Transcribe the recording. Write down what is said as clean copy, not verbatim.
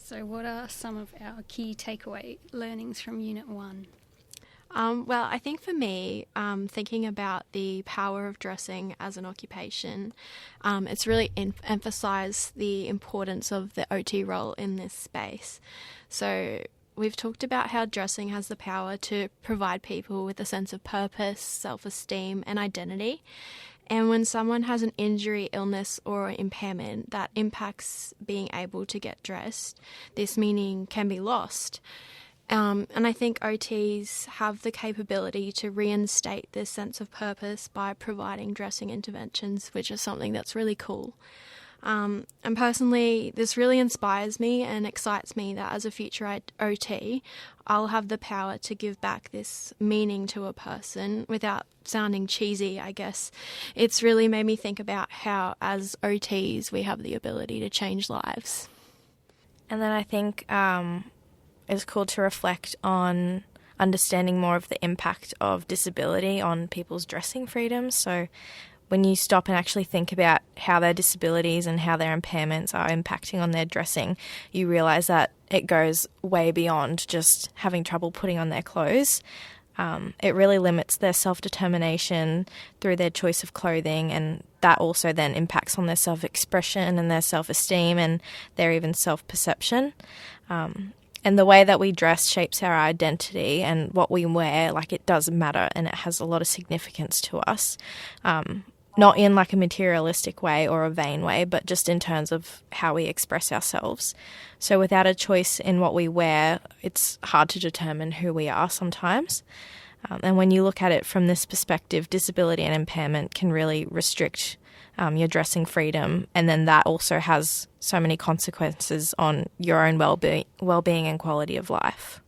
So what are some of our key takeaway learnings from Unit 1? Well, I think for me, thinking about the power of dressing as an occupation, it's really emphasised the importance of the OT role in this space. So we've talked about how dressing has the power to provide people with a sense of purpose, self-esteem and identity. And when someone has an injury, illness or impairment that impacts being able to get dressed, this meaning can be lost. And I think OTs have the capability to reinstate this sense of purpose by providing dressing interventions, which is something that's really cool. And personally, this really inspires me and excites me that as a future OT, I'll have the power to give back this meaning to a person without sounding cheesy, I guess. It's really made me think about how, as OTs, we have the ability to change lives. And then I think it's cool to reflect on understanding more of the impact of disability on people's dressing freedoms. So when you stop and actually think about how their disabilities and how their impairments are impacting on their dressing, you realise that it goes way beyond just having trouble putting on their clothes. It really limits their self-determination through their choice of clothing, and that also then impacts on their self-expression and their self-esteem and their even self-perception. And the way that we dress shapes our identity, and what we wear, like, it does matter and it has a lot of significance to us. Not in like a materialistic way or a vain way, but just in terms of how we express ourselves. So without a choice in what we wear, it's hard to determine who we are sometimes. And when you look at it from this perspective, disability and impairment can really restrict your dressing freedom, and then that also has so many consequences on your own well-being and quality of life.